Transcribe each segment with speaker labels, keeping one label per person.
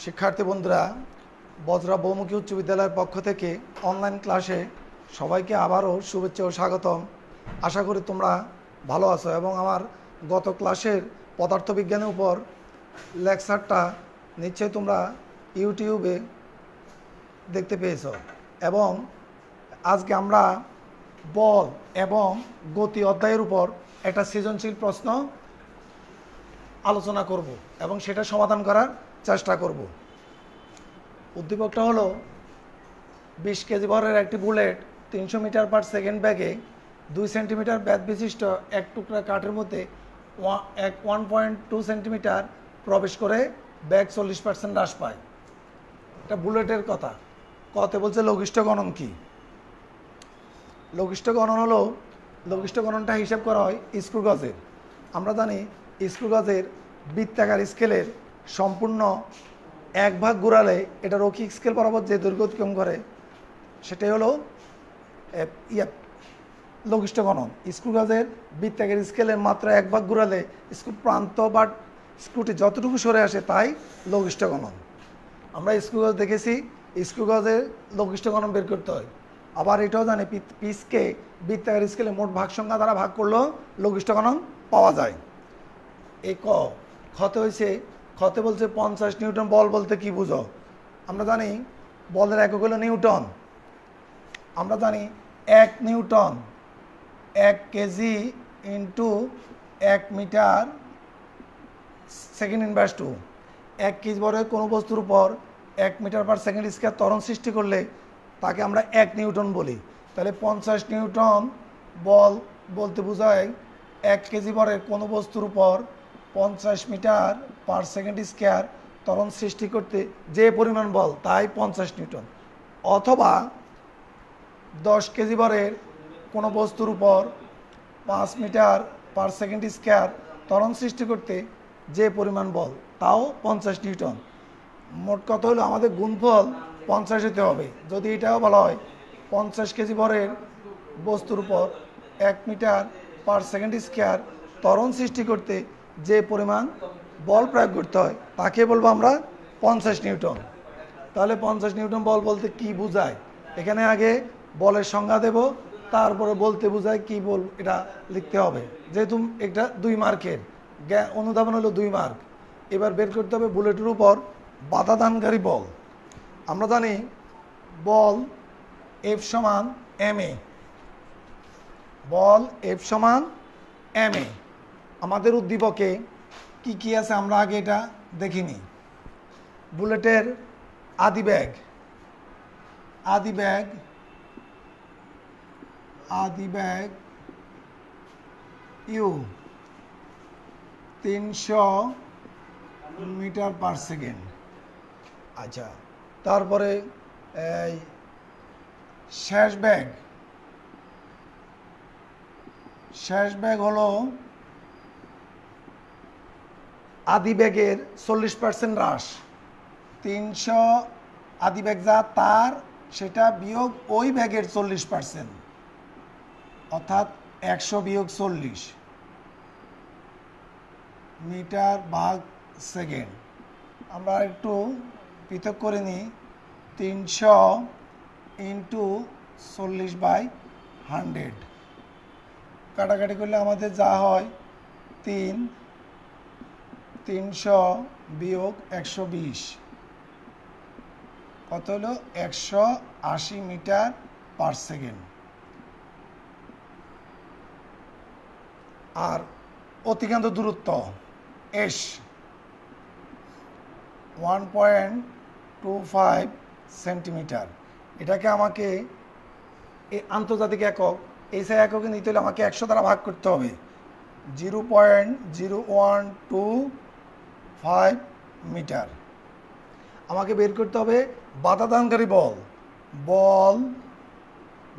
Speaker 1: শিক্ষার্থী বন্ধুরা, বজরা বহুমুখী উচ্চ বিদ্যালয়ের পক্ষ থেকে অনলাইন ক্লাসে সবাইকে আবারও শুভেচ্ছা ও স্বাগতম। আশা করি তোমরা ভালো আছো এবং আমার গত ক্লাসের পদার্থবিজ্ঞানের উপর লেকচারটা নিশ্চয়ই তোমরা ইউটিউবে দেখতে পেয়েছো। এবং আজকে আমরা বল এবং গতি অধ্যায়ের উপর একটা সৃজনশীল প্রশ্ন আলোচনা করব এবং সেটা সমাধান করার চেষ্টা করব। উদ্দীপকটা হলো 20 কেজি ভরের একটি বুলেট 300 মিটার পার সেকেন্ড ব্যাগে 2 সেন্টিমিটার ব্যাস বিশিষ্ট এক টুকরা কাঠের মধ্যে 1.2 সেন্টিমিটার প্রবেশ করে ব্যাগ 40% হ্রাস পায়। এটা বুলেটের কথা। কতে বলছে লঘিষ্ঠ গণন কি? লঘিষ্ঠ গণন হলো, লঘিষ্ঠ গণনটা হিসাব করা হয় স্ক্রু গজের। আমরা জানি স্ক্রু গজের বৃত্তাকার স্কেলের সম্পূর্ণ এক ভাগ ঘুরালে এটা রৈখিক স্কেল বরাবর যে দৈর্ঘ্য অতিক্রম করে সেটাই হলো লঘিষ্ঠ গণন। স্ক্রু গজের বৃত্তাকার স্কেলের মাত্র এক ভাগ ঘুরালে স্ক্রু প্রান্ত বা স্ক্রুটি যতটুকু সরে আসে তাই লঘিষ্ঠ গণন। আমরা স্ক্রু গজ দেখেছি, স্ক্রু গজের লঘিষ্ঠ গণন বের করতে হয়। আবার এটাও জানি পিসকে বৃত্তাকার স্কেলে মোট ভাগ সংখ্যা দ্বারা ভাগ করলেও লঘিষ্ঠ গণন পাওয়া যায়। এই ক্ষতে হয়েছে, ক্ষতে বলছে 50 নিউটন। বল বলতে কি বুঝো? আমরা জানি বলের একক হলো নিউটন। আমরা জানি 1 newton 1 KG into 1 metre second inverse 2। 1 KG ভরের কোনো বস্তুর উপর 1 মিটার পার সেকেন্ড স্কয়ার ত্বরণ সৃষ্টি করলে তাকে আমরা 1 নিউটন বলি। তাহলে 50 নিউটন বল বলতে বোঝায় 1 কেজি ভরের কোনো বস্তুর উপর 50 মিটার পার সেকেন্ড স্কয়ার ত্বরণ সৃষ্টি করতে যে পরিমাণ বল তাই 50 নিউটন। অথবা 10 কেজি ভরের কোনো বস্তুর উপর 5 মিটার পার সেকেন্ড স্কয়ার ত্বরণ সৃষ্টি করতে যে পরিমাণ বল তাও 50 নিউটন। মোট কথা হলো আমাদের গুণফল 50 হতে হবে। যদি এটাও বলা হয় 50 কেজি ভরের বস্তুর উপর 1 মিটার পার সেকেন্ড স্কয়ার ত্বরণ সৃষ্টি করতে যে পরিমাণ বল প্রয়োগ করতে হয় তাকে বলবো আমরা 50 নিউটন। তাহলে 50 নিউটন বল বলতে কি বোঝায়? এখানে আগে বলের সংজ্ঞা দেব, তারপরে বলতে বোঝায় কি বল এটা লিখতে হবে। যেহেতু এটা 2 মার্কের অনুধাবন হলো 2 মার্ক। এবার বের করতে হবে বুলেটের উপর বাধা দানকারী বল। আমরা জানি বল F সমান ma। বল F সমান ma। আমাদের উদ্দীপকে কি কি আছে আমরা আগে এটা দেখিনি। বুলেটের আদি ব্যাগ ইউ 300 মিটার পার সেকেন্ড। আচ্ছা, তারপরে এই শেষ ব্যাগ হলো আদি ব্যাগের 40% হ্রাস। 300 আদি ব্যাগ যা তার সেটা বিয়োগ ওই ব্যাগের 40%, অর্থাৎ 100 বিয়োগ 40 মিটার ভাগ সেকেন্ড। আমরা একটু পৃথক করে নিই। 300 ইন্টু 40/100 কাটাকাটি করলে আমাদের যা হয় 300 বিয়োগ 120 কত হলো 180 মিটার পার সেকেন্ড। আর অতিক্রান্ত দূরত্ব S 1.25 সেন্টিমিটার। এটাকে আমাকে আন্তর্জাতিক একক, এই এককে নিতে হলে আমাকে 100 দ্বারা ভাগ করতে হবে। 0.0125 মিটার। আমাকে বের করতে হবে বাধাদানকারী বল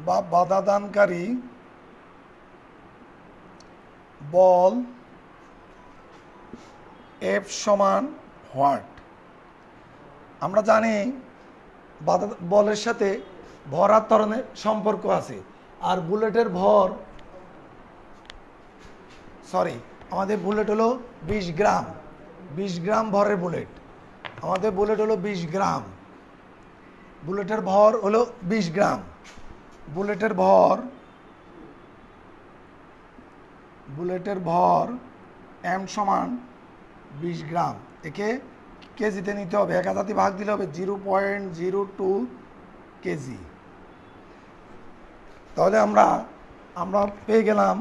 Speaker 1: বা বাধাদানকারী বল F সমান হোয়াট। আমরা জানি বলের সাথে ভর আর ত্বরণের সম্পর্ক আছে। আর বুলেটের ভর আমাদের বুলেট হলো 20 গ্রাম ভরের বুলেট। আমাদের বুলেট হলো 20 গ্রাম, বুলেটের ভর হলো 20 গ্রাম, বুলেটের ভর m সমান 20 গ্রাম। একে কেজিতে নিতে হবে, 1000 দিয়ে ভাগ দিলে হবে 0.02 কেজি। তাহলে আমরা পেয়ে গেলাম,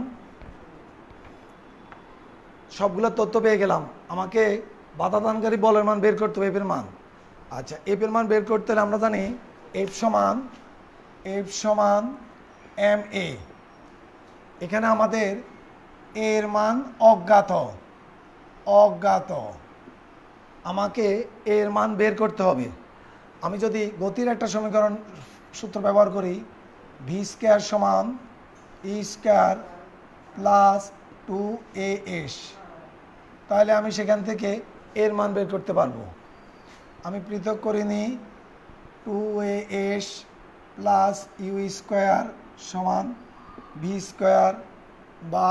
Speaker 1: সবগুলো তথ্য পেয়ে গেলাম। আমাকে বাধাদানকারী বলের মান বের করতে হবে, এফ এর মান। আচ্ছা, এফ এর মান বের করতে হলে আমরা জানি এফ সমান এম এ। এখানে আমাদের এর মান অজ্ঞাত, আমাকে এর মান বের করতে হবে। আমি যদি গতির একটা সমীকরণ সূত্র ব্যবহার করি, ভি স্কয়ার সমান ই স্কয়ার প্লাস 2as, তাহলে আমি সেখান থেকে এর মান বের করতে পারবো। আমি পৃথক করে নিই, 2as প্লাস ইউ স্কয়ার সমান ভি স্কয়ার বা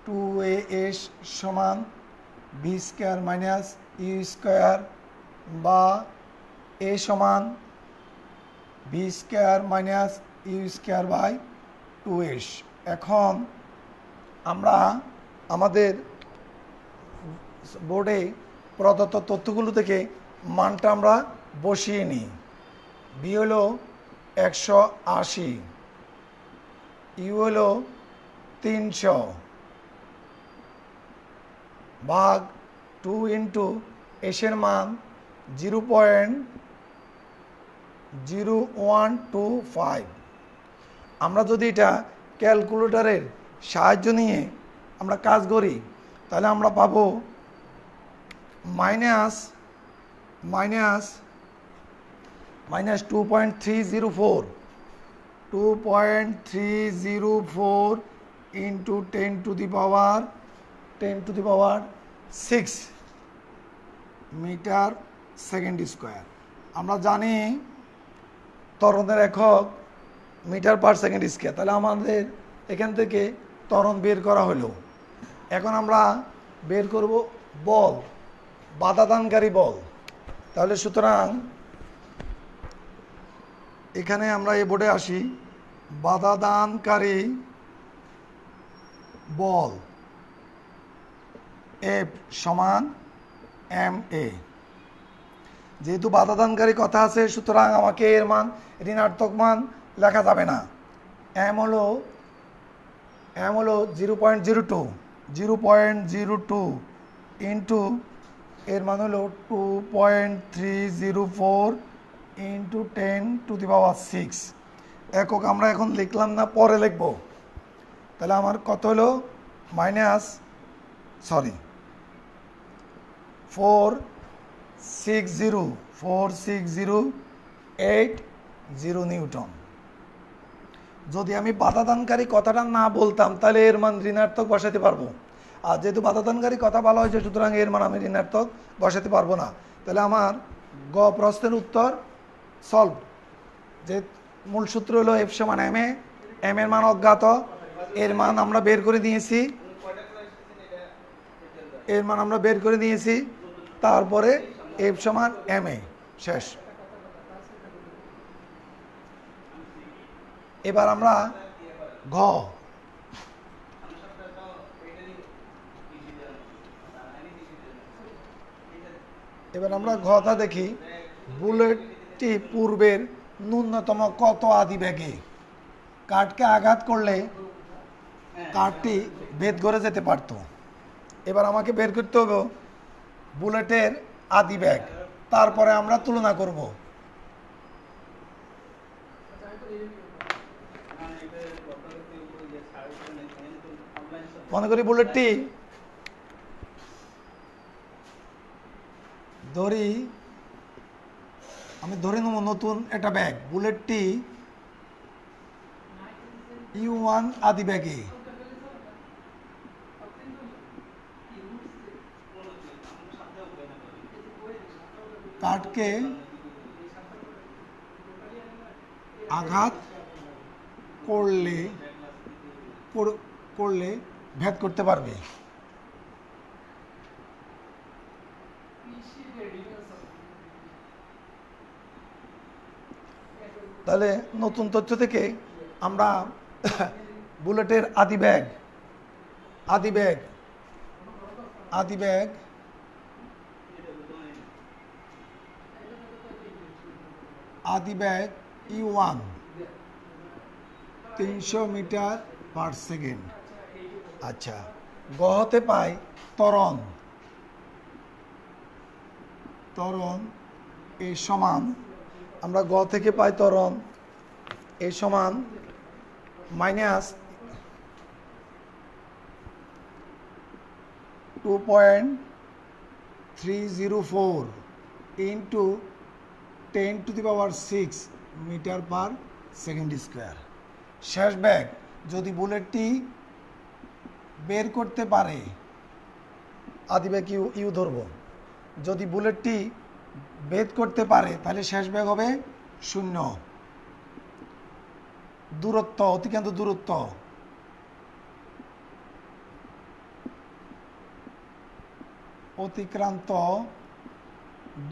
Speaker 1: 2as সমান v square minus u square বা এ সমান v square minus u square by 2s। এখন আমরা আমাদের বোর্ডে প্রদত্ত তথ্যগুলো থেকে মানটা আমরা বসিয়ে নিই। বি হলো 180, ইউ হলো 300 ভাগ 2 ইন্টু এসের মান 0.0125। আমরা যদি এটা ক্যালকুলেটরের সাহায্য নিয়ে আমরা কাজ করি, তাহলে আমরা পাবো minus 2.304 into 10 to the power 6 metre second square. আমরা জানি ত্বরণের একক মিটার পার সেকেন্ড স্কোয়ার। তাহলে আমাদের এখান থেকে ত্বরণ বের করা হলো। এখন আমরা বের করব বল, বাধাদানকারী বল। তাহলে সুতরাং এখানে আমরা এই বোর্ডে আসি, বাধাদানকারী বল এফ সমান এম এ। যেহেতু বাধাদানকারী কথা আছে, সুতরাং আমাকে এর মান ঋণাত্মক মান লেখা যাবে না। এম হলো 0.02 ইন্টু এর মান হলো 2.304 ইন্টু 10 টু দি পাওয়ার 6। একক আমরা এখন লিখলাম না, পরে লিখব। তাহলে আমার কত হলো -46080 নিউটন। যদি আমি বাধাদানকারী কথাটা না বলতাম, তাহলে এর মান ঋণাত্মক বসাতে পারবো। আর যেহেতু বাধাদানকারী কথা বলা হয়েছে, সুতরাং এর মান আমি ঋণাত্মক বসাতে পারবো না। তাহলে আমার গ প্রশ্নের উত্তর সলভ। যে মূল সূত্র হলো এফ সমান এম এ, এম এর মান অজ্ঞাত, এর মান আমরা বের করে নিয়েছি, তারপরে এফ সমান এম এ, শেষ। এবার আমরা ঘ ঘটা দেখি। বুলেটটি পূর্বের ন্যূনতম কত আদি বেগে কাঠকে আঘাত করলে কাঠটি ভেদ করে যেতে পারত। এবার আমাকে বের করতে হবে বুলেটের আদি বেগ, তারপরে আমরা তুলনা করব। মনে করি বুলেটটি আমি ধরে নেব নতুন একটা ব্যাগ, বুলেটটি U1 আদি ব্যাগে কাঠকে আঘাত করলে ভেদ করতে পারবে। তাহলে নতুন তথ্য থেকে আমরা বুলেটের আদি ব্যাগ আদি ব্যাগ আদি ব্যাগ আদি bag U1 300 metre per second. আচ্ছা, গহতে পাই ত্বরণ এই সমান, আমরা গ থেকে পাই ত্বরণ এই সমান minus 2.304 into 10⁶ metre per second square. শেষ ব্যাগ যদি বুলেটটি বের করতে পারে, আদি ব্যাগ ইউ ধরব, যদি বুলেটটি ভেদ করতে পারে তাহলে শেষ ব্যাগ হবে 0। দূরত্ব, অতিক্রান্ত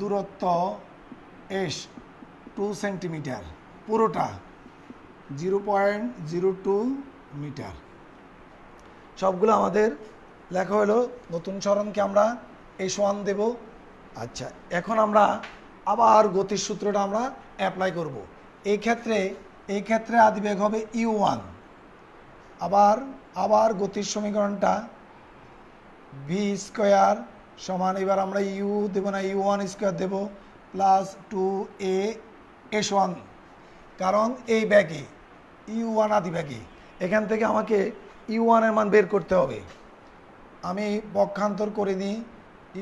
Speaker 1: দূরত্ব S 2 সেন্টিমিটার, পুরোটা 0.02 মিটার। সবগুলো আমাদের লেখা হলো। নতুন সরণকে আমরা S1 দেব। আচ্ছা, এখন আমরা আবার গতির সূত্রটা আমরা অ্যাপ্লাই করব। এই ক্ষেত্রে আদিবেগ হবে U1। আবার গতির সমীকরণটা v স্কয়ার সমান, এবার আমরা u দেব না, U1 স্কয়ার দেব প্লাস 2a S1, কারণ এই ব্যাগে U1 আদি ব্যাগে এখান থেকে আমাকে U1 এর মান বের করতে হবে। আমি পক্ষান্তর করে নিই,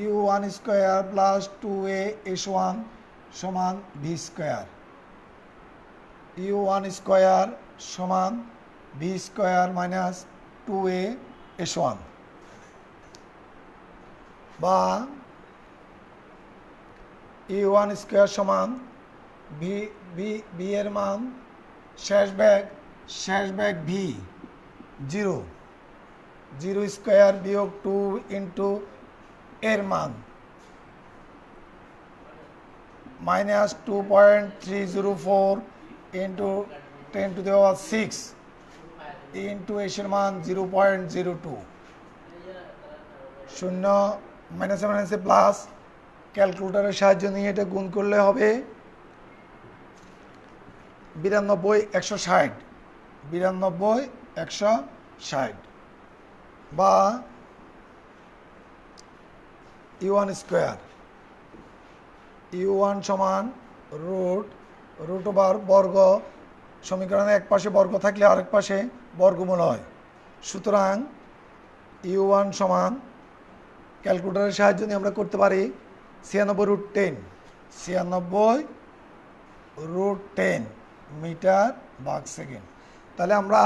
Speaker 1: U1 square plus 2a S1 সমান v স্কয়ার, U1 স্কয়ার সমান v square minus 2a S1, বা U1 স্কয়ার সমান v এর মান শেষ ব্যাগ v 0 স্কয়ার বিয়োগ 2 ইন্টু এর মান মাইনাস 2.304 ইন্টু 10⁶ ইন্টু এর মান 0.02। 0 মাইনাসে মাইনাসে প্লাস, ক্যালকুলেটরের সাহায্য নিয়ে এটা গুণ করলে হবে 92,160 বা U1 স্কয়ার, U1 সমান রুট ওভার বর্গ। সমীকরণে এক পাশে বর্গ থাকলে আরেক পাশে বর্গমূল হয়। সুতরাং U1 সমান, ক্যালকুলেটরের সাহায্য নিয়ে আমরা করতে পারি 96√10 মিটার বাই সেকেন্ড। তাহলে আমরা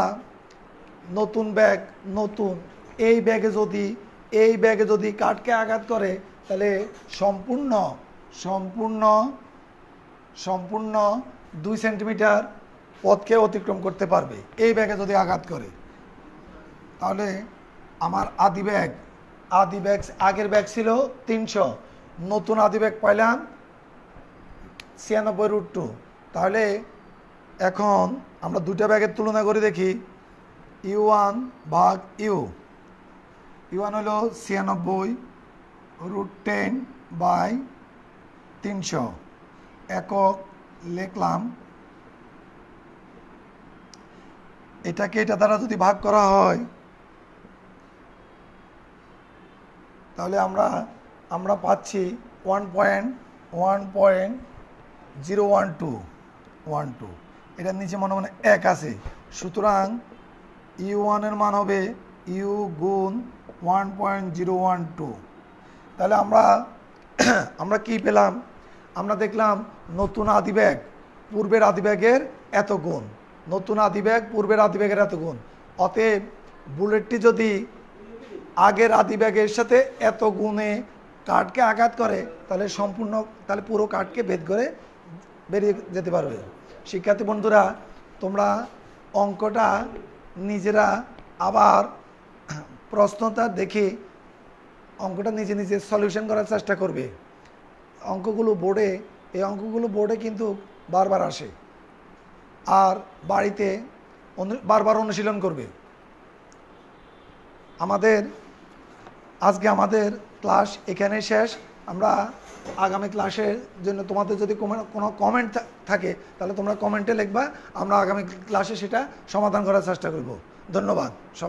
Speaker 1: নতুন ব্যাগ, এই ব্যাগে যদি কাঠকে আঘাত করে তাহলে সম্পূর্ণ 2 সেন্টিমিটার পথকে অতিক্রম করতে পারবে এই ব্যাগে যদি আঘাত করে। তাহলে আমার আদি ব্যাগ আগের ব্যাগ ছিল 300, নতুন আদি ব্যাগ পাইলাম 96√2। তাহলে এখন আমরা দুটা ব্যাগের তুলনা করে দেখি। U1 ভাগ U1 হলো 96√10 বাই 300, একক লিখলাম। এটাকে এটা দ্বারা যদি ভাগ করা হয় তাহলে আমরা পাচ্ছি 1.012। এটার নিচে মনে মনে 1 আছে, সুতরাং U1 এর মান হবে U গুণ 1.012। তাহলে আমরা কি পেলাম? আমরা দেখলাম নতুন আদি ব্যাগ পূর্বের আদি ব্যাগের এত গুণ, নতুন আদি ব্যাগ পূর্বের আদি ব্যাগের এত গুণ। অতএব বুলেটটি যদি আগের আদি ব্যাগের সাথে এত গুণে কাঠকে আঘাত করে তাহলে পুরো কাঠকে ভেদ করে বেরিয়ে যেতে পারবে। শিক্ষার্থী বন্ধুরা, তোমরা অঙ্কটা নিজেরা আবার প্রশ্নটা দেখে অঙ্কটা নিজে সলিউশন করার চেষ্টা করবে। এই অঙ্কগুলো বোর্ডে কিন্তু বারবার আসে। আর বাড়িতে বারবার অনুশীলন করবে। আজকে আমাদের ক্লাস এখানে শেষ। আমরা আগামী ক্লাসের জন্য তোমাদের যদি কোনো কমেন্ট থাকে তাহলে তোমরা কমেন্টে লিখবা, আমরা আগামী ক্লাসে সেটা সমাধান করার চেষ্টা করব। ধন্যবাদ সবাই।